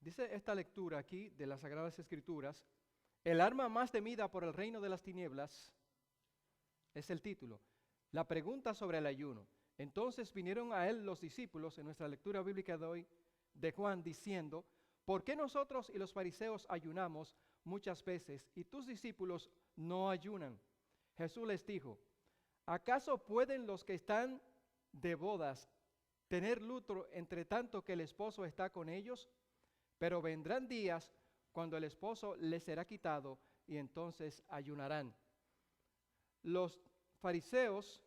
Dice esta lectura aquí de las Sagradas Escrituras, el arma más temida por el reino de las tinieblas es el título. La pregunta sobre el ayuno. Entonces vinieron a él los discípulos en nuestra lectura bíblica de hoy de Juan diciendo, ¿por qué nosotros y los fariseos ayunamos muchas veces y tus discípulos no ayunan? Jesús les dijo, ¿acaso pueden los que están de bodas tener luto entre tanto que el esposo está con ellos? Pero vendrán días cuando el esposo les será quitado y entonces ayunarán. Los fariseos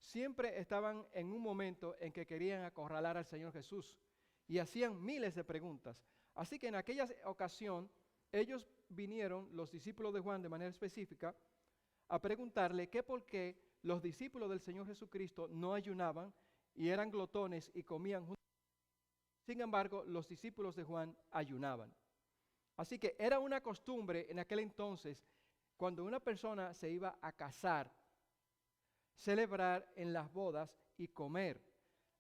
siempre estaban en un momento en que querían acorralar al Señor Jesús y hacían miles de preguntas. Así que en aquella ocasión ellos vinieron, los discípulos de Juan de manera específica, a preguntarle que por qué los discípulos del Señor Jesucristo no ayunaban y eran glotones y comían juntos. Sin embargo, los discípulos de Juan ayunaban. Así que era una costumbre en aquel entonces, cuando una persona se iba a casar, celebrar en las bodas y comer.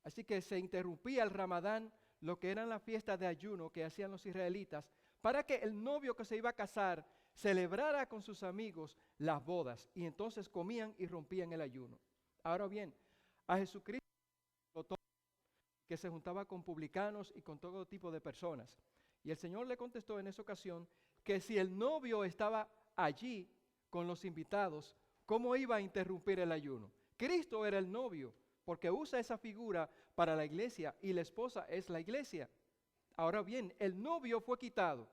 Así que se interrumpía el Ramadán, lo que eran las fiestas de ayuno que hacían los israelitas, para que el novio que se iba a casar celebrara con sus amigos las bodas y entonces comían y rompían el ayuno. Ahora bien, a Jesucristo que se juntaba con publicanos y con todo tipo de personas. Y el Señor le contestó en esa ocasión que si el novio estaba allí con los invitados, ¿cómo iba a interrumpir el ayuno? Cristo era el novio, porque usa esa figura para la iglesia y la esposa es la iglesia. Ahora bien, el novio fue quitado.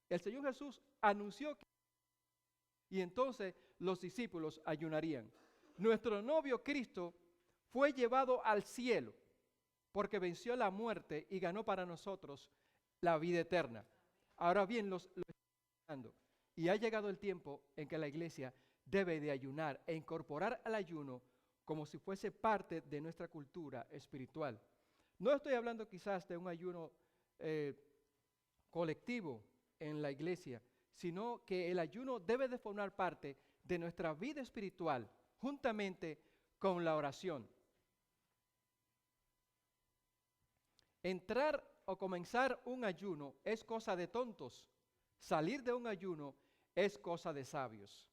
El Señor Jesús anunció que y entonces los discípulos ayunarían. Nuestro novio Cristo fue llevado al cielo porque venció la muerte y ganó para nosotros la vida eterna. Ahora bien, lo estamos ayunando. Y ha llegado el tiempo en que la iglesia debe de ayunar e incorporar al ayuno como si fuese parte de nuestra cultura espiritual. No estoy hablando quizás de un ayuno colectivo en la iglesia, sino que el ayuno debe de formar parte de nuestra vida espiritual juntamente con la oración. Entrar o comenzar un ayuno es cosa de tontos. Salir de un ayuno es cosa de sabios.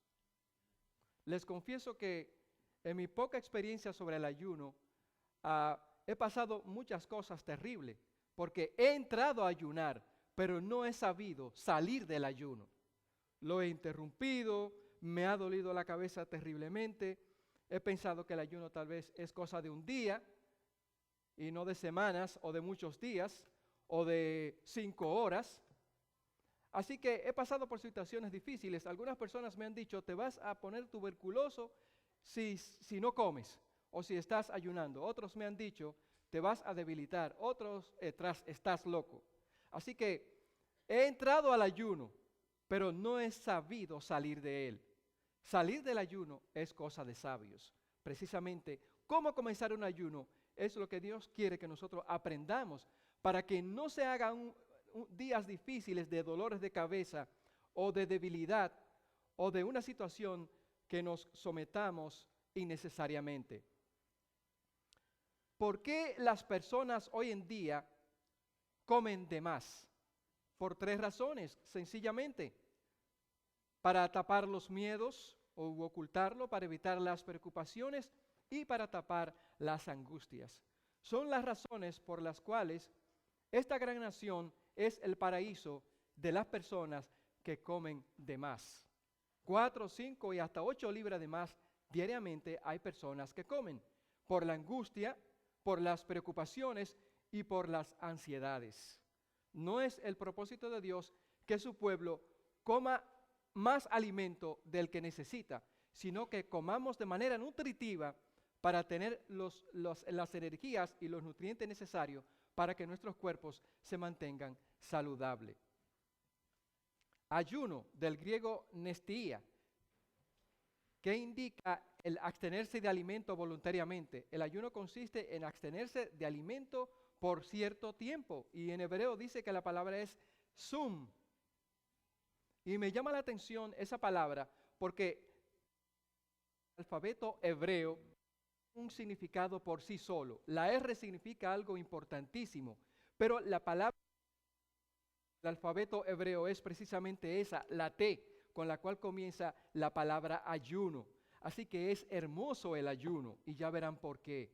Les confieso que en mi poca experiencia sobre el ayuno, he pasado muchas cosas terribles, porque he entrado a ayunar, pero no he sabido salir del ayuno. Lo he interrumpido, me ha dolido la cabeza terriblemente, he pensado que el ayuno tal vez es cosa de un día, y no de semanas o de muchos días o de 5 horas. Así que he pasado por situaciones difíciles. Algunas personas me han dicho, te vas a poner tuberculoso si no comes o si estás ayunando. Otros me han dicho, te vas a debilitar. Otros, estás loco. Así que he entrado al ayuno, pero no he sabido salir de él. Salir del ayuno es cosa de sabios. Precisamente, ¿cómo comenzar un ayuno? Es lo que Dios quiere que nosotros aprendamos para que no se hagan días difíciles de dolores de cabeza o de debilidad o de una situación que nos sometamos innecesariamente. ¿Por qué las personas hoy en día comen de más? Por 3 razones, sencillamente. Para tapar los miedos o ocultarlo, para evitar las preocupaciones y para tapar las angustias. Son las razones por las cuales esta gran nación es el paraíso de las personas que comen de más. 4, 5 y hasta 8 libras de más diariamente hay personas que comen por la angustia, por las preocupaciones y por las ansiedades. No es el propósito de Dios que su pueblo coma más alimento del que necesita, sino que comamos de manera nutritiva para tener las energías y los nutrientes necesarios para que nuestros cuerpos se mantengan saludables. Ayuno, del griego nestía, que indica el abstenerse de alimento voluntariamente. El ayuno consiste en abstenerse de alimento por cierto tiempo, y en hebreo dice que la palabra es sum. Y me llama la atención esa palabra porque el alfabeto hebreo un significado por sí solo. La R significa algo importantísimo, pero la palabra El alfabeto hebreo es precisamente esa, la T, con la cual comienza la palabra ayuno. Así que es hermoso el ayuno y ya verán por qué.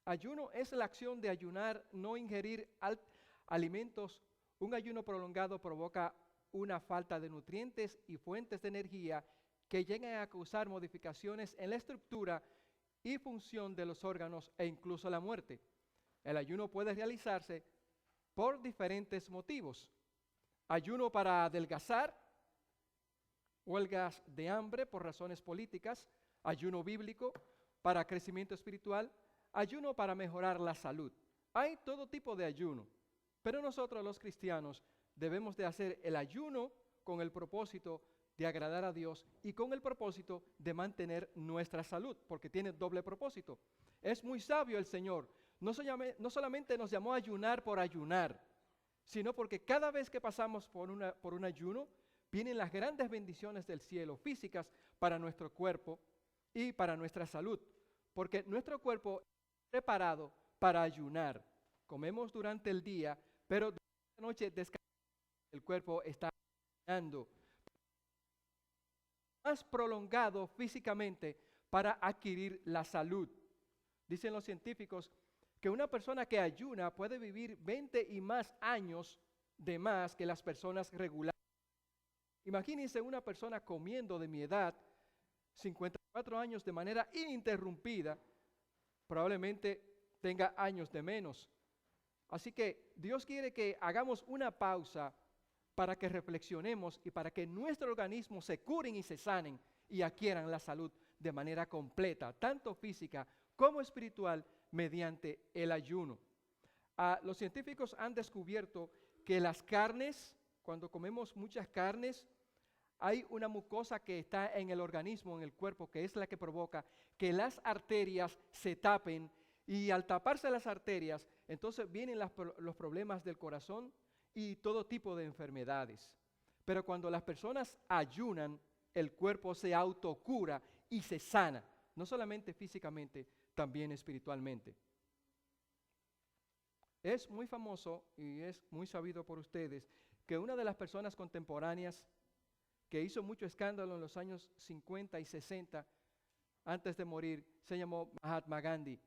Ayuno es la acción de ayunar, no ingerir alimentos. Un ayuno prolongado provoca una falta de nutrientes y fuentes de energía que llegan a causar modificaciones en la estructura y función de los órganos e incluso la muerte. El ayuno puede realizarse por diferentes motivos. Ayuno para adelgazar, huelgas de hambre por razones políticas, ayuno bíblico para crecimiento espiritual, ayuno para mejorar la salud. Hay todo tipo de ayuno, pero nosotros los cristianos debemos de hacer el ayuno con el propósito de agradar a Dios y con el propósito de mantener nuestra salud, porque tiene doble propósito. Es muy sabio el Señor. No solamente nos llamó a ayunar por ayunar, sino porque cada vez que pasamos por un ayuno, vienen las grandes bendiciones del cielo, físicas para nuestro cuerpo y para nuestra salud, porque nuestro cuerpo es preparado para ayunar. Comemos durante el día, pero durante la noche descansamos, el cuerpo está ayunando. Más prolongado físicamente para adquirir la salud. Dicen los científicos que una persona que ayuna puede vivir 20 y más años de más que las personas regulares. Imagínense una persona comiendo de mi edad, 54 años de manera ininterrumpida, probablemente tenga años de menos. Así que Dios quiere que hagamos una pausa para que reflexionemos y para que nuestro organismo se curen y se sanen y adquieran la salud de manera completa, tanto física como espiritual, mediante el ayuno. Los científicos han descubierto que las carnes, cuando comemos muchas carnes, hay una mucosa que está en el organismo, en el cuerpo, que es la que provoca que las arterias se tapen, y al taparse las arterias, entonces vienen los problemas del corazón y todo tipo de enfermedades. Pero cuando las personas ayunan, el cuerpo se autocura y se sana, no solamente físicamente, también espiritualmente. Es muy famoso y es muy sabido por ustedes que una de las personas contemporáneas que hizo mucho escándalo en los años 50 y 60, antes de morir, se llamó Mahatma Gandhi.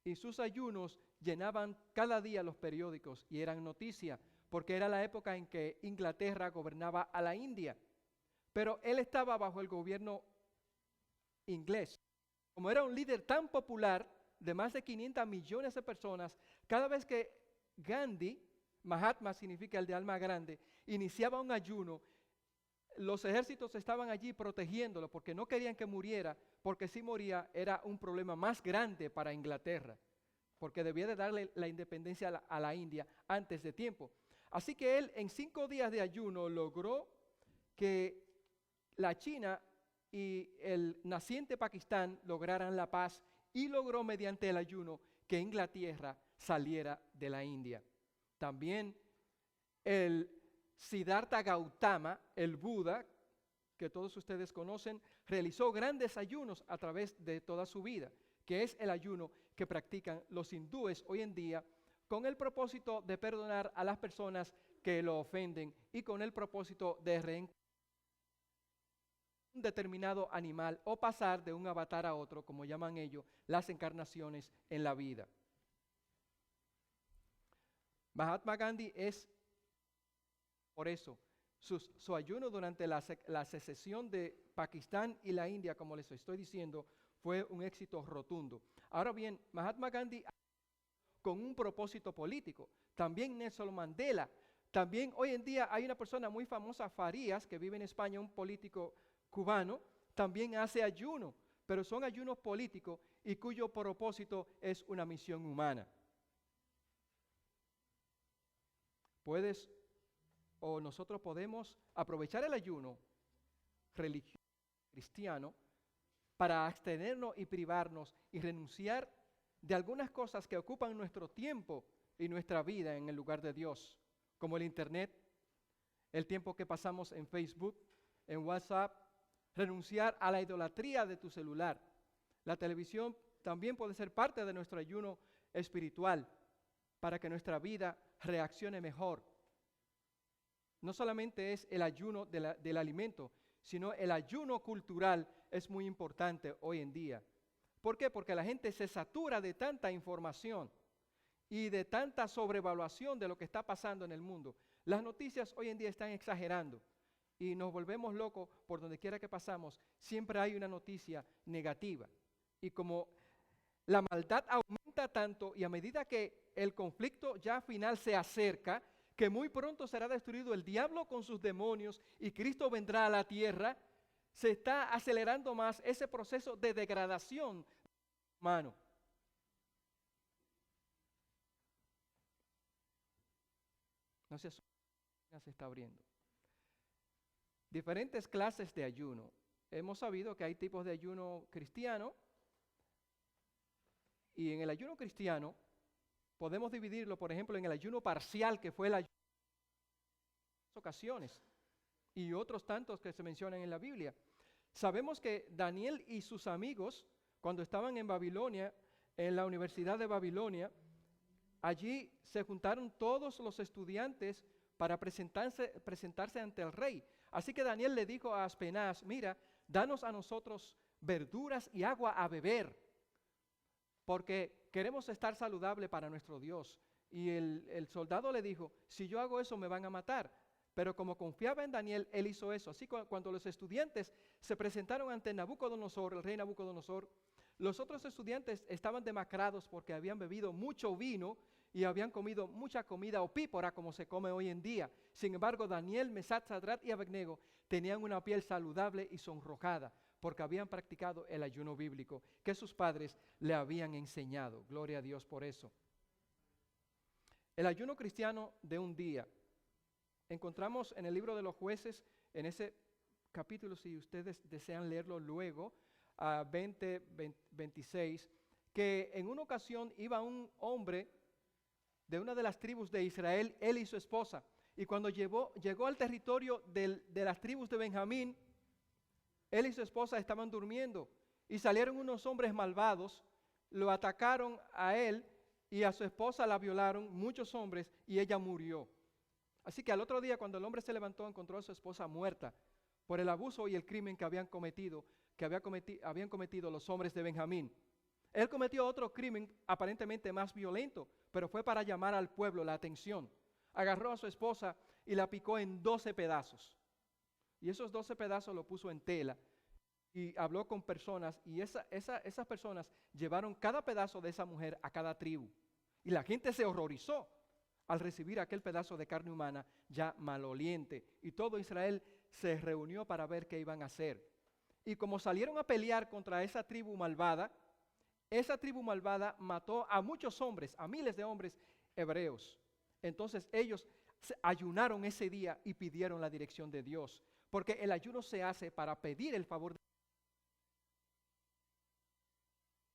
Y sus ayunos llenaban cada día los periódicos y eran noticia, porque era la época en que Inglaterra gobernaba a la India. Pero él estaba bajo el gobierno inglés. Como era un líder tan popular, de más de 500 millones de personas, cada vez que Gandhi, Mahatma significa el de alma grande, iniciaba un ayuno, los ejércitos estaban allí protegiéndolo porque no querían que muriera, porque si moría era un problema más grande para Inglaterra, porque debía de darle la independencia a la India antes de tiempo. Así que él en 5 días de ayuno logró que la China y el naciente Pakistán lograran la paz y logró mediante el ayuno que Inglaterra saliera de la India. También el Siddhartha Gautama, el Buda, que todos ustedes conocen, realizó grandes ayunos a través de toda su vida, que es el ayuno que practican los hindúes hoy en día con el propósito de perdonar a las personas que lo ofenden y con el propósito de reencarnar un determinado animal o pasar de un avatar a otro, como llaman ellos, las encarnaciones en la vida. Mahatma Gandhi es, por eso, su ayuno durante la secesión de Pakistán y la India, como les estoy diciendo, fue un éxito rotundo. Ahora bien, Mahatma Gandhi con un propósito político, también Nelson Mandela, también hoy en día hay una persona muy famosa, Farías, que vive en España, un político cubano, también hace ayuno, pero son ayunos políticos y cuyo propósito es una misión humana. Nosotros podemos aprovechar el ayuno religioso cristiano para abstenernos y privarnos y renunciar de algunas cosas que ocupan nuestro tiempo y nuestra vida en el lugar de Dios, como el internet, el tiempo que pasamos en Facebook, en WhatsApp, renunciar a la idolatría de tu celular. La televisión también puede ser parte de nuestro ayuno espiritual. para que nuestra vida reaccione mejor. No solamente es el ayuno del alimento, sino el ayuno cultural es muy importante hoy en día. ¿Por qué? Porque la gente se satura de tanta información y de tanta sobrevaluación de lo que está pasando en el mundo. Las noticias hoy en día están exagerando y nos volvemos locos por donde quiera que pasamos. Siempre hay una noticia negativa. Y como la maldad aumenta tanto y a medida que el conflicto ya final se acerca, que muy pronto será destruido el diablo con sus demonios y Cristo vendrá a la tierra, se está acelerando más ese proceso de degradación humano. No sé, se está abriendo. Diferentes clases de ayuno. Hemos sabido que hay tipos de ayuno cristiano y en el ayuno cristiano podemos dividirlo, por ejemplo, en el ayuno parcial, que fue el ayuno en ocasiones, y otros tantos que se mencionan en la Biblia. Sabemos que Daniel y sus amigos, cuando estaban en Babilonia, en la Universidad de Babilonia, allí se juntaron todos los estudiantes para presentarse ante el rey. Así que Daniel le dijo a Aspenaz, mira, danos a nosotros verduras y agua a beber, porque queremos estar saludable para nuestro Dios. Y el soldado le dijo, si yo hago eso me van a matar. Pero como confiaba en Daniel, él hizo eso. Así que cuando los estudiantes se presentaron ante Nabucodonosor, el rey Nabucodonosor, los otros estudiantes estaban demacrados porque habían bebido mucho vino y habían comido mucha comida opípora como se come hoy en día. Sin embargo, Daniel, Mesach, Sadrat y Abednego tenían una piel saludable y sonrojada porque habían practicado el ayuno bíblico que sus padres le habían enseñado. Gloria a Dios por eso. El ayuno cristiano de un día. Encontramos en el libro de los Jueces, en ese capítulo, si ustedes desean leerlo luego, 26, que en una ocasión iba un hombre de una de las tribus de Israel, él y su esposa, y cuando llegó al territorio de las tribus de Benjamín, él y su esposa estaban durmiendo, y salieron unos hombres malvados, lo atacaron a él, y a su esposa la violaron muchos hombres, y ella murió. Así que al otro día, cuando el hombre se levantó, encontró a su esposa muerta por el abuso y el crimen que habían cometido los hombres de Benjamín. Él cometió otro crimen aparentemente más violento, pero fue para llamar al pueblo la atención. Agarró a su esposa y la picó en 12 pedazos. Y esos 12 pedazos lo puso en tela y habló con personas y esas personas llevaron cada pedazo de esa mujer a cada tribu. Y la gente se horrorizó al recibir aquel pedazo de carne humana ya maloliente. Y todo Israel se reunió para ver qué iban a hacer. Y como salieron a pelear contra esa tribu malvada mató a muchos hombres, a miles de hombres hebreos. Entonces ellos ayunaron ese día y pidieron la dirección de Dios. Porque el ayuno se hace para pedir el favor de Dios,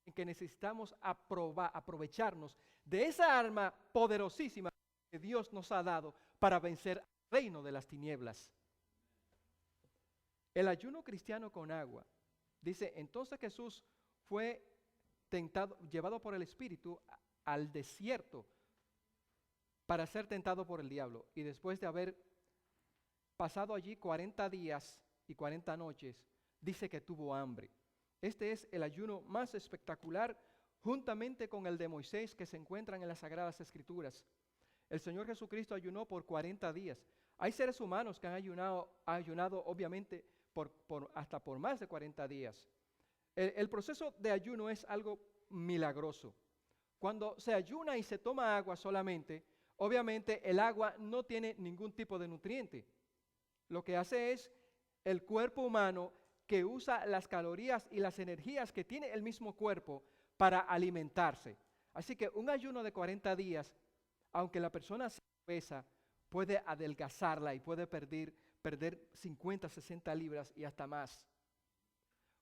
en que necesitamos aprovecharnos de esa arma poderosísima que Dios nos ha dado para vencer al reino de las tinieblas. El ayuno cristiano con agua. Dice, entonces Jesús fue llevado por el Espíritu al desierto para ser tentado por el diablo. Y después de haber pasado allí 40 días y 40 noches, dice que tuvo hambre. Este es el ayuno más espectacular, juntamente con el de Moisés que se encuentran en las Sagradas Escrituras. El Señor Jesucristo ayunó por 40 días. Hay seres humanos que han ayunado obviamente hasta por más de 40 días. El proceso de ayuno es algo milagroso. Cuando se ayuna y se toma agua solamente, obviamente el agua no tiene ningún tipo de nutriente. Lo que hace es el cuerpo humano que usa las calorías y las energías que tiene el mismo cuerpo para alimentarse. Así que un ayuno de 40 días, aunque la persona sea obesa, puede adelgazarla y puede perder 50, 60 libras y hasta más.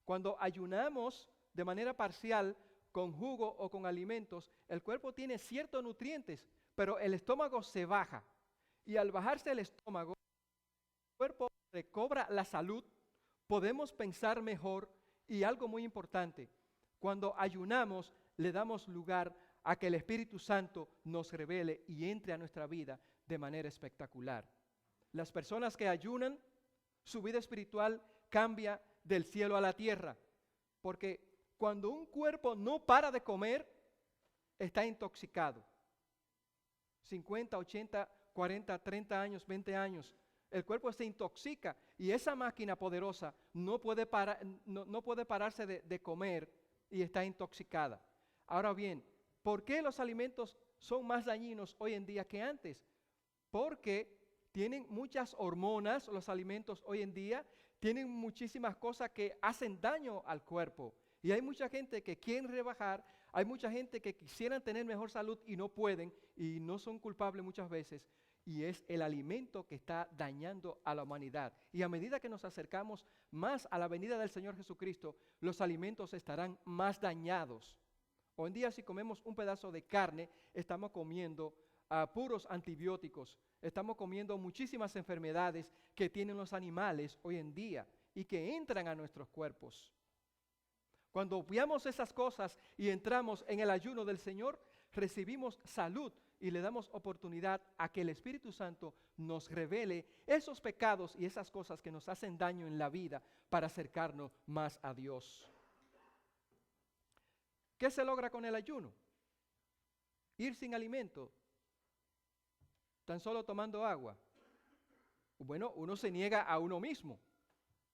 Cuando ayunamos de manera parcial, con jugo o con alimentos, el cuerpo tiene ciertos nutrientes, pero el estómago se baja. Y al bajarse el estómago, el cuerpo recobra la salud, podemos pensar mejor y algo muy importante, cuando ayunamos le damos lugar a que el Espíritu Santo nos revele y entre a nuestra vida de manera espectacular. Las personas que ayunan, su vida espiritual cambia del cielo a la tierra, porque cuando un cuerpo no para de comer, está intoxicado. 50, 80, 40, 30 años, 20 años, el cuerpo se intoxica y esa máquina poderosa no puede pararse de comer y está intoxicada. Ahora bien, ¿por qué los alimentos son más dañinos hoy en día que antes? Porque tienen muchas hormonas, los alimentos hoy en día, tienen muchísimas cosas que hacen daño al cuerpo. Y hay mucha gente que quiere rebajar, hay mucha gente que quisieran tener mejor salud y no pueden y no son culpables muchas veces. Y es el alimento que está dañando a la humanidad. Y a medida que nos acercamos más a la venida del Señor Jesucristo, los alimentos estarán más dañados. Hoy en día si comemos un pedazo de carne, estamos comiendo puros antibióticos. Estamos comiendo muchísimas enfermedades que tienen los animales hoy en día y que entran a nuestros cuerpos. Cuando obviamos esas cosas y entramos en el ayuno del Señor, recibimos salud y le damos oportunidad a que el Espíritu Santo nos revele esos pecados y esas cosas que nos hacen daño en la vida para acercarnos más a Dios. ¿Qué se logra con el ayuno? Ir sin alimento, tan solo tomando agua. Bueno, uno se niega a uno mismo,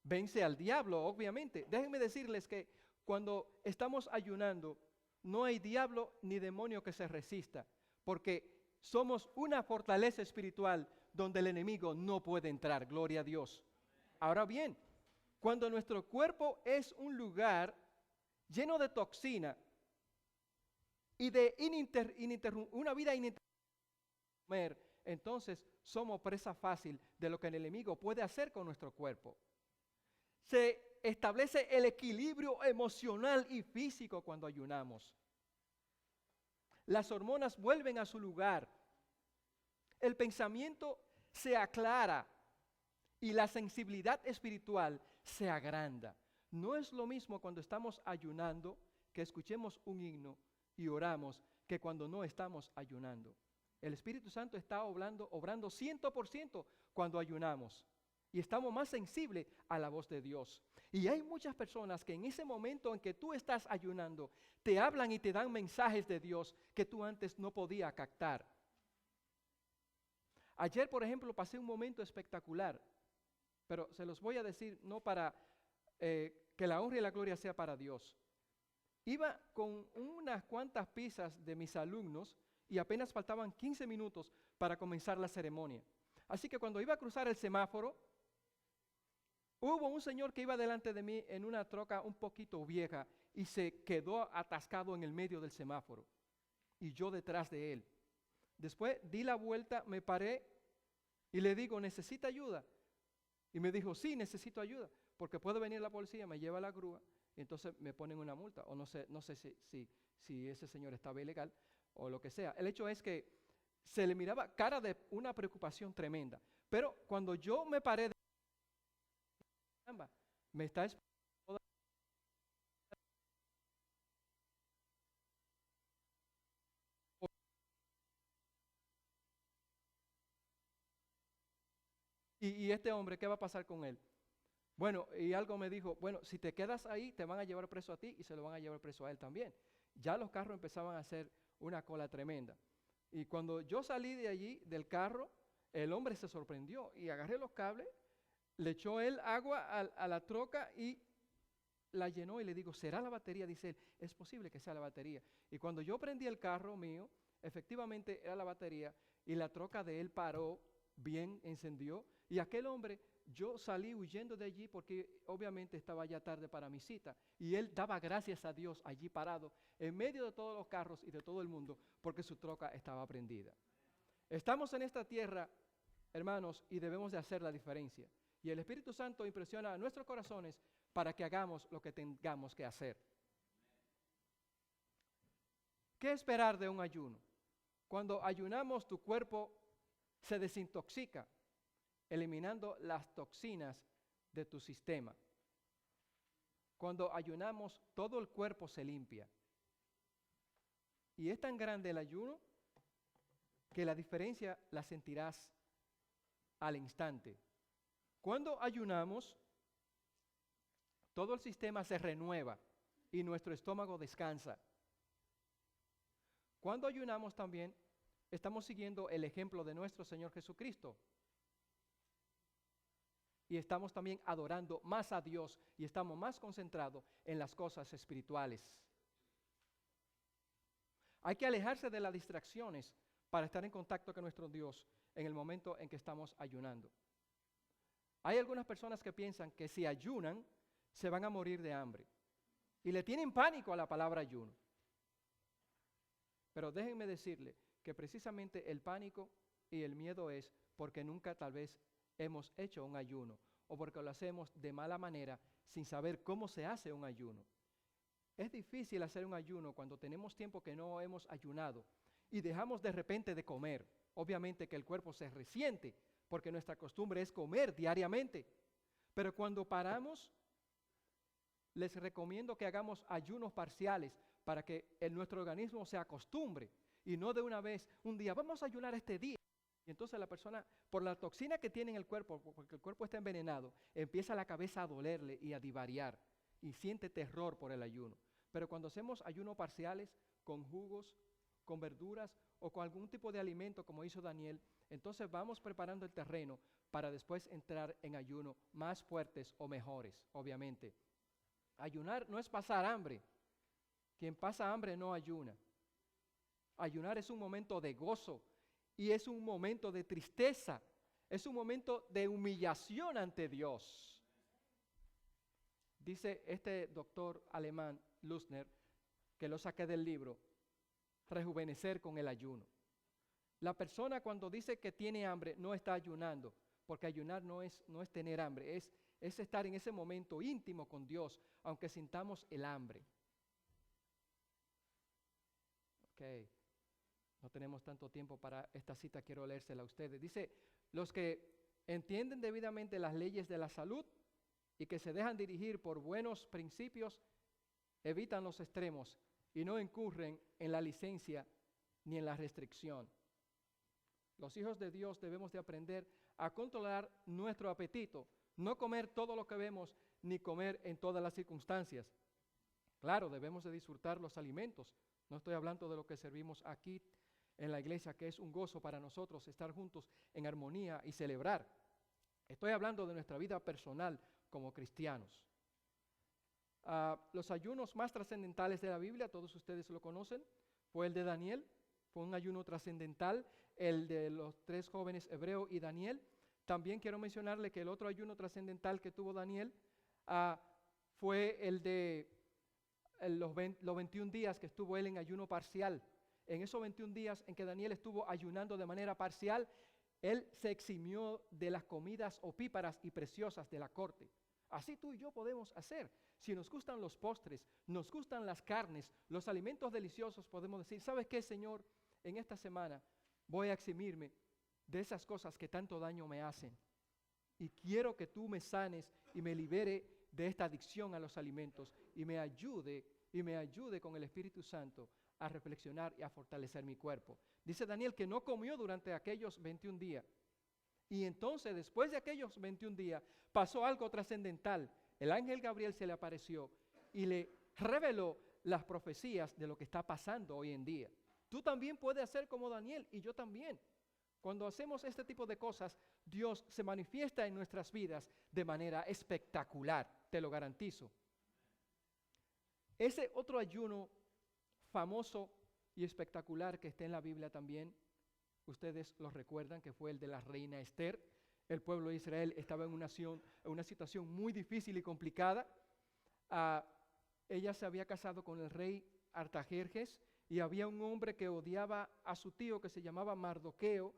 vence al diablo, obviamente. Déjenme decirles que cuando estamos ayunando, no hay diablo ni demonio que se resista, porque somos una fortaleza espiritual donde el enemigo no puede entrar, gloria a Dios. Ahora bien, cuando nuestro cuerpo es un lugar lleno de toxina y de una vida ininterrumpida, entonces somos presa fácil de lo que el enemigo puede hacer con nuestro cuerpo. Se establece el equilibrio emocional y físico cuando ayunamos. Las hormonas vuelven a su lugar. El pensamiento se aclara y la sensibilidad espiritual se agranda. No es lo mismo cuando estamos ayunando, que escuchemos un himno y oramos, que cuando no estamos ayunando. El Espíritu Santo está obrando 100% cuando ayunamos. Y estamos más sensibles a la voz de Dios. Y hay muchas personas que en ese momento en que tú estás ayunando, te hablan y te dan mensajes de Dios que tú antes no podías captar. Ayer, por ejemplo, pasé un momento espectacular, pero se los voy a decir no para que la honra y la gloria sea para Dios. Iba con unas cuantas pizzas de mis alumnos y apenas faltaban 15 minutos para comenzar la ceremonia. Así que cuando iba a cruzar el semáforo, hubo un señor que iba delante de mí en una troca un poquito vieja y se quedó atascado en el medio del semáforo y yo detrás de él. Después di la vuelta, me paré y le digo, ¿necesita ayuda? Y me dijo, sí, necesito ayuda, porque puede venir la policía, me lleva a la grúa y entonces me ponen una multa. O no sé si ese señor estaba ilegal o lo que sea. El hecho es que se le miraba cara de una preocupación tremenda. Pero cuando yo me paré, me está esperando. Y este hombre, ¿qué va a pasar con él? Bueno, y algo me dijo, bueno, si te quedas ahí, te van a llevar preso a ti y se lo van a llevar preso a él también. Ya los carros empezaban a hacer una cola tremenda. Y cuando yo salí de allí, del carro, el hombre se sorprendió y agarré los cables, le echó él agua a la troca y la llenó y le digo, ¿será la batería? Dice él, es posible que sea la batería. Y cuando yo prendí el carro mío, efectivamente era la batería y la troca de él paró, bien encendió y aquel hombre, yo salí huyendo de allí porque obviamente estaba ya tarde para mi cita y él daba gracias a Dios allí parado en medio de todos los carros y de todo el mundo porque su troca estaba prendida. Estamos en esta tierra, hermanos, y debemos de hacer la diferencia. Y el Espíritu Santo impresiona a nuestros corazones para que hagamos lo que tengamos que hacer. ¿Qué esperar de un ayuno? Cuando ayunamos, tu cuerpo se desintoxica, eliminando las toxinas de tu sistema. Cuando ayunamos, todo el cuerpo se limpia. Y es tan grande el ayuno que la diferencia la sentirás al instante. Cuando ayunamos, todo el sistema se renueva y nuestro estómago descansa. Cuando ayunamos también, estamos siguiendo el ejemplo de nuestro Señor Jesucristo. Y estamos también adorando más a Dios y estamos más concentrados en las cosas espirituales. Hay que alejarse de las distracciones para estar en contacto con nuestro Dios en el momento en que estamos ayunando. Hay algunas personas que piensan que si ayunan, se van a morir de hambre. Y le tienen pánico a la palabra ayuno. Pero déjenme decirle que precisamente el pánico y el miedo es porque nunca tal vez hemos hecho un ayuno o porque lo hacemos de mala manera sin saber cómo se hace un ayuno. Es difícil hacer un ayuno cuando tenemos tiempo que no hemos ayunado y dejamos de repente de comer. Obviamente que el cuerpo se resiente porque nuestra costumbre es comer diariamente. Pero cuando paramos, les recomiendo que hagamos ayunos parciales para que nuestro organismo se acostumbre y no de una vez, un día, vamos a ayunar este día. Y entonces la persona, por la toxina que tiene en el cuerpo, porque el cuerpo está envenenado, empieza la cabeza a dolerle y a divariar y siente terror por el ayuno. Pero cuando hacemos ayunos parciales con jugos, con verduras o con algún tipo de alimento como hizo Daniel, entonces vamos preparando el terreno para después entrar en ayuno más fuertes o mejores, obviamente. Ayunar no es pasar hambre. Quien pasa hambre no ayuna. Ayunar es un momento de gozo y es un momento de tristeza. Es un momento de humillación ante Dios. Dice este doctor alemán, Lusner, que lo saqué del libro, Rejuvenecer con el ayuno. La persona cuando dice que tiene hambre no está ayunando, porque ayunar no es tener hambre, es estar en ese momento íntimo con Dios, aunque sintamos el hambre. Ok, no tenemos tanto tiempo para esta cita, quiero leérsela a ustedes. Dice, los que entienden debidamente las leyes de la salud y que se dejan dirigir por buenos principios, evitan los extremos y no incurren en la licencia ni en la restricción. Los hijos de Dios debemos de aprender a controlar nuestro apetito, no comer todo lo que vemos, ni comer en todas las circunstancias. Claro, debemos de disfrutar los alimentos. No estoy hablando de lo que servimos aquí en la iglesia, que es un gozo para nosotros estar juntos en armonía y celebrar. Estoy hablando de nuestra vida personal como cristianos. Los ayunos más trascendentales de la Biblia, todos ustedes lo conocen, fue el de Daniel, fue un ayuno trascendental, el de los 3 jóvenes hebreos y Daniel. También quiero mencionarle que el otro ayuno trascendental que tuvo Daniel fue el de los 21 días que estuvo él en ayuno parcial. En esos 21 días en que Daniel estuvo ayunando de manera parcial, él se eximió de las comidas opíparas y preciosas de la corte. Así tú y yo podemos hacer. Si nos gustan los postres, nos gustan las carnes, los alimentos deliciosos, podemos decir, ¿sabes qué, Señor? En esta semana voy a eximirme de esas cosas que tanto daño me hacen. Y quiero que tú me sanes y me libere de esta adicción a los alimentos y me ayude con el Espíritu Santo a reflexionar y a fortalecer mi cuerpo. Dice Daniel que no comió durante aquellos 21 días. Y entonces, después de aquellos 21 días, pasó algo trascendental. El ángel Gabriel se le apareció y le reveló las profecías de lo que está pasando hoy en día. Tú también puedes hacer como Daniel y yo también. Cuando hacemos este tipo de cosas, Dios se manifiesta en nuestras vidas de manera espectacular, te lo garantizo. Ese otro ayuno famoso y espectacular que está en la Biblia también, ustedes lo recuerdan, que fue el de la reina Esther. El pueblo de Israel estaba en una situación muy difícil y complicada. Ella se había casado con el rey Artajerjes y había un hombre que odiaba a su tío que se llamaba Mardoqueo,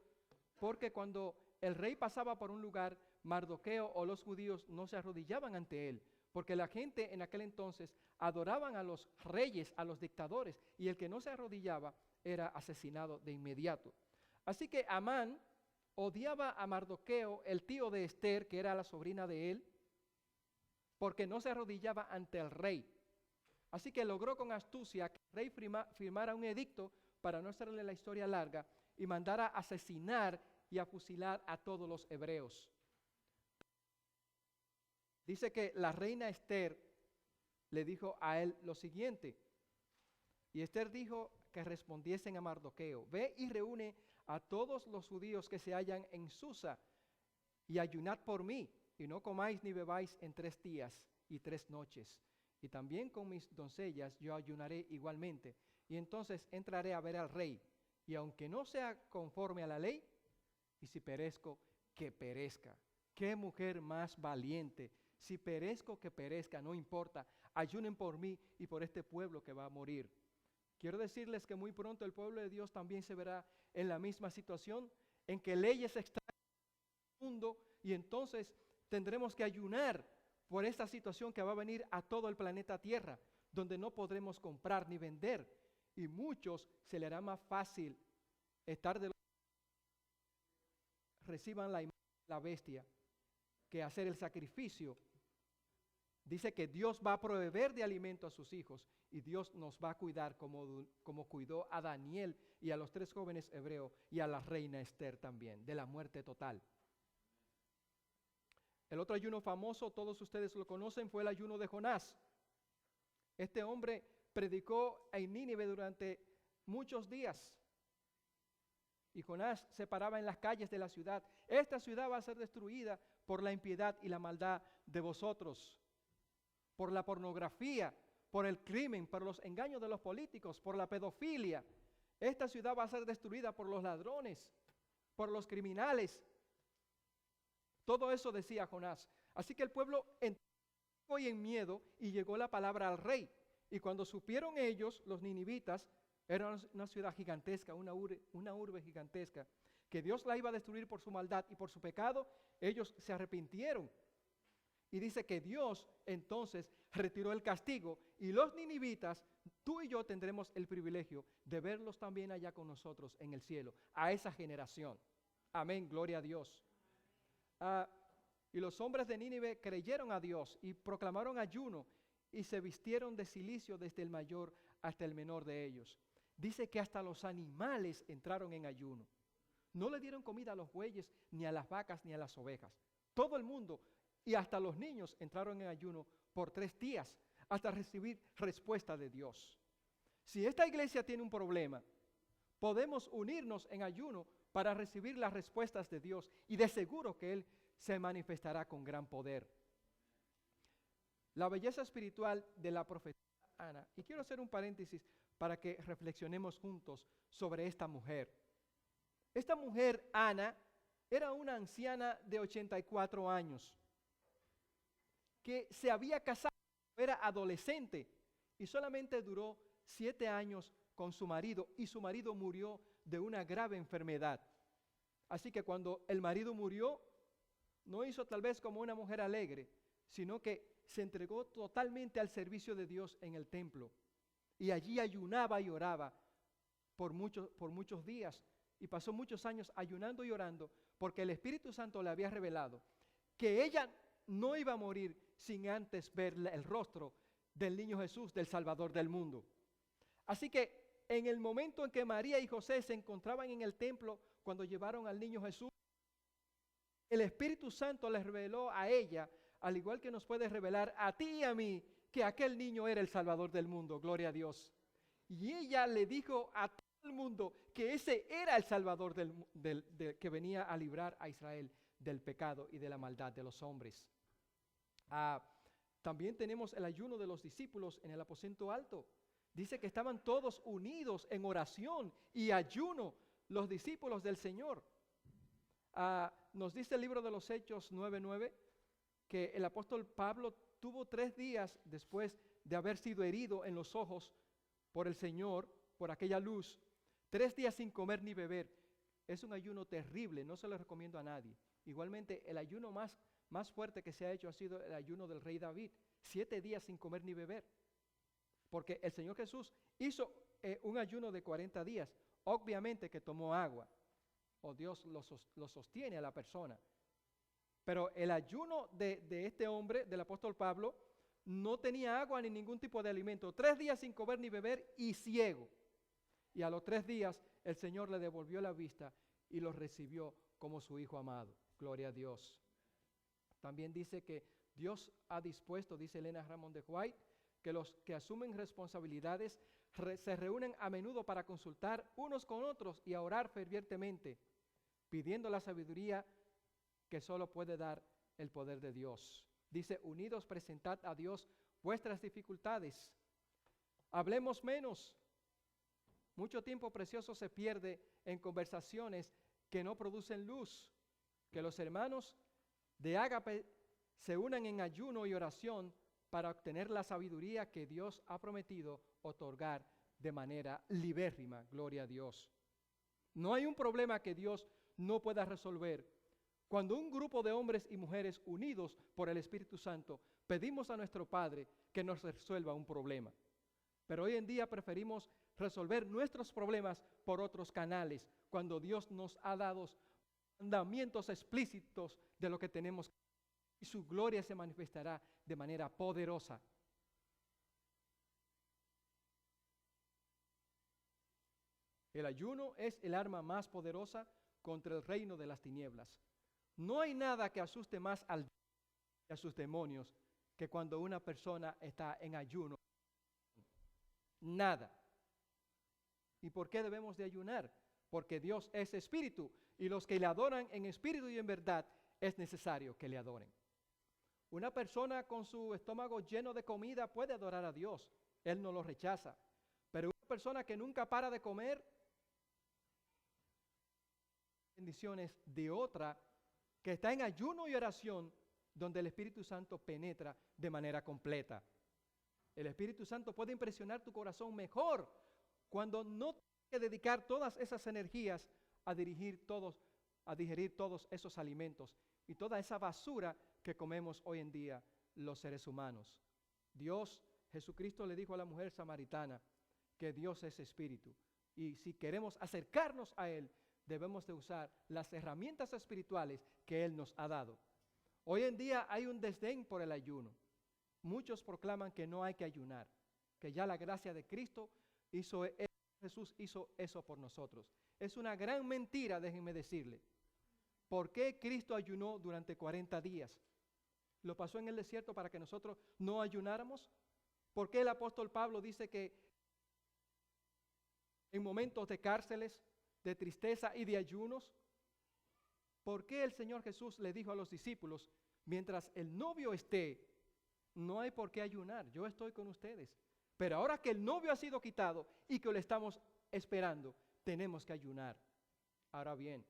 porque cuando el rey pasaba por un lugar, Mardoqueo o los judíos no se arrodillaban ante él, porque la gente en aquel entonces adoraban a los reyes, a los dictadores, y el que no se arrodillaba era asesinado de inmediato. Así que Amán odiaba a Mardoqueo, el tío de Esther, que era la sobrina de él, porque no se arrodillaba ante el rey. Así que logró con astucia que el rey firmara un edicto, para no hacerle la historia larga, y mandara asesinar y a fusilar a todos los hebreos. Dice que la reina Esther le dijo a él lo siguiente, y Esther dijo que respondiesen a Mardoqueo: ve y reúne a todos los judíos que se hallan en Susa, y ayunad por mí, y no comáis ni bebáis en 3 días y 3 noches. Y también con mis doncellas yo ayunaré igualmente, y entonces entraré a ver al rey, y aunque no sea conforme a la ley, y si perezco, que perezca. ¡Qué mujer más valiente! Si perezco, que perezca, no importa. Ayunen por mí y por este pueblo que va a morir. Quiero decirles que muy pronto el pueblo de Dios también se verá en la misma situación, en que leyes extrañas en el mundo, y entonces tendremos que ayunar por esta situación que va a venir a todo el planeta Tierra, donde no podremos comprar ni vender, y muchos se le hará más fácil estar de los que reciban la imagen de la bestia que hacer el sacrificio. Dice que Dios va a proveer de alimento a sus hijos, y Dios nos va a cuidar como cuidó a Daniel y a los 3 jóvenes hebreos y a la reina Esther también, de la muerte total. El otro ayuno famoso, todos ustedes lo conocen, fue el ayuno de Jonás. Este hombre predicó en Nínive durante muchos días, y Jonás se paraba en las calles de la ciudad: esta ciudad va a ser destruida por la impiedad y la maldad de vosotros, por la pornografía, por el crimen, por los engaños de los políticos, por la pedofilia. Esta ciudad va a ser destruida por los ladrones, por los criminales. Todo eso decía Jonás. Así que el pueblo entró en miedo, y llegó la palabra al rey. Y cuando supieron ellos, los ninivitas, era una ciudad gigantesca, una urbe gigantesca, que Dios la iba a destruir por su maldad y por su pecado, ellos se arrepintieron. Y dice que Dios entonces retiró el castigo, y los ninivitas, tú y yo tendremos el privilegio de verlos también allá con nosotros en el cielo, a esa generación. Amén, gloria a Dios. Y los hombres de Nínive creyeron a Dios y proclamaron ayuno, y se vistieron de cilicio desde el mayor hasta el menor de ellos. Dice que hasta los animales entraron en ayuno. No le dieron comida a los bueyes, ni a las vacas, ni a las ovejas. Todo el mundo, y hasta los niños, entraron en ayuno por 3 días, hasta recibir respuesta de Dios. Si esta iglesia tiene un problema, podemos unirnos en ayuno para recibir las respuestas de Dios, y de seguro que Él se manifestará con gran poder. La belleza espiritual de la profetisa Ana, y quiero hacer un paréntesis para que reflexionemos juntos sobre esta mujer. Esta mujer, Ana, era una anciana de 84 años, que se había casado, era adolescente, y solamente duró 7 años con su marido, y su marido murió de una grave enfermedad. Así que cuando el marido murió, no hizo tal vez como una mujer alegre, sino que se entregó totalmente al servicio de Dios en el templo, y allí ayunaba y oraba por muchos días, y pasó muchos años ayunando y orando, porque el Espíritu Santo le había revelado que ella no iba a morir sin antes ver el rostro del niño Jesús, del Salvador del mundo. Así que en el momento en que María y José se encontraban en el templo, cuando llevaron al niño Jesús, el Espíritu Santo les reveló a ella, al igual que nos puede revelar a ti y a mí, que aquel niño era el Salvador del mundo, gloria a Dios. Y ella le dijo a todo el mundo que ese era el Salvador que venía a librar a Israel del pecado y de la maldad de los hombres. También tenemos el ayuno de los discípulos en el aposento alto. Dice que estaban todos unidos en oración y ayuno, los discípulos del Señor. Nos dice el libro de los Hechos 9:9 que el apóstol Pablo tuvo 3 días después de haber sido herido en los ojos por el Señor, por aquella luz, 3 días sin comer ni beber. Es un ayuno terrible, no se lo recomiendo a nadie. Igualmente, el ayuno más fuerte que se ha hecho ha sido el ayuno del rey David, 7 días sin comer ni beber. Porque el Señor Jesús hizo un ayuno de 40 días, obviamente que tomó agua, o Dios lo sostiene a la persona. Pero el ayuno de este hombre, del apóstol Pablo, no tenía agua ni ningún tipo de alimento, 3 días sin comer ni beber y ciego. Y a los 3 días el Señor le devolvió la vista y lo recibió como su hijo amado. Gloria a Dios. También dice que Dios ha dispuesto, dice Elena Ramón de White, que los que asumen responsabilidades se reúnen a menudo para consultar unos con otros y a orar fervientemente, pidiendo la sabiduría que solo puede dar el poder de Dios. Dice, unidos presentad a Dios vuestras dificultades. Hablemos menos. Mucho tiempo precioso se pierde en conversaciones que no producen luz. Que los hermanos de Ágape se unan en ayuno y oración para obtener la sabiduría que Dios ha prometido otorgar de manera libérrima. Gloria a Dios. No hay un problema que Dios no pueda resolver. Cuando un grupo de hombres y mujeres unidos por el Espíritu Santo pedimos a nuestro Padre que nos resuelva un problema. Pero hoy en día preferimos resolver nuestros problemas por otros canales, cuando Dios nos ha dado mandamientos explícitos de lo que tenemos y su gloria se manifestará de manera poderosa. El ayuno es el arma más poderosa contra el reino de las tinieblas. No hay nada que asuste más al diablo y a sus demonios que cuando una persona está en ayuno. Nada. ¿Y por qué debemos de ayunar? Porque Dios es espíritu y los que le adoran en espíritu y en verdad es necesario que le adoren. Una persona con su estómago lleno de comida puede adorar a Dios. Él no lo rechaza. Pero una persona que nunca para de comer, bendiciones de otra que está en ayuno y oración, donde el Espíritu Santo penetra de manera completa. El Espíritu Santo puede impresionar tu corazón mejor cuando no tienes que dedicar todas esas energías a digerir todos esos alimentos y toda esa basura que comemos hoy en día los seres humanos. Dios, Jesucristo le dijo a la mujer samaritana que Dios es espíritu y si queremos acercarnos a Él, debemos de usar las herramientas espirituales que Él nos ha dado. Hoy en día hay un desdén por el ayuno. Muchos proclaman que no hay que ayunar, que ya la gracia de Cristo Jesús hizo eso por nosotros. Es una gran mentira, déjenme decirle. ¿Por qué Cristo ayunó durante 40 días? ¿Lo pasó en el desierto para que nosotros no ayunáramos? ¿Por qué el apóstol Pablo dice que en momentos de cárceles, de tristeza y de ayunos? ¿Por qué el Señor Jesús le dijo a los discípulos, mientras el novio esté, no hay por qué ayunar, yo estoy con ustedes? Pero ahora que el novio ha sido quitado y que lo estamos esperando, tenemos que ayunar. Ahora bien,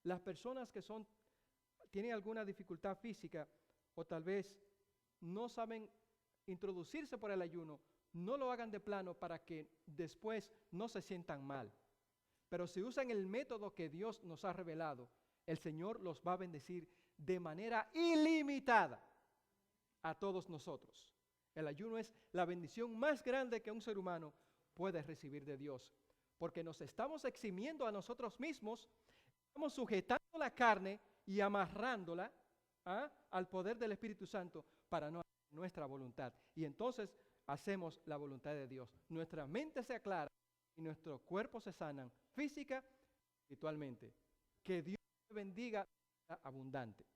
las personas que tienen alguna dificultad física o tal vez no saben introducirse por el ayuno, no lo hagan de plano para que después no se sientan mal. Pero si usan el método que Dios nos ha revelado, el Señor los va a bendecir de manera ilimitada a todos nosotros. El ayuno es la bendición más grande que un ser humano puede recibir de Dios, porque nos estamos eximiendo a nosotros mismos, estamos sujetando la carne y amarrándola al poder del Espíritu Santo para no hacer nuestra voluntad. Y entonces hacemos la voluntad de Dios. Nuestra mente se aclara y nuestro cuerpo se sanan física y espiritualmente. Que Dios te bendiga abundante.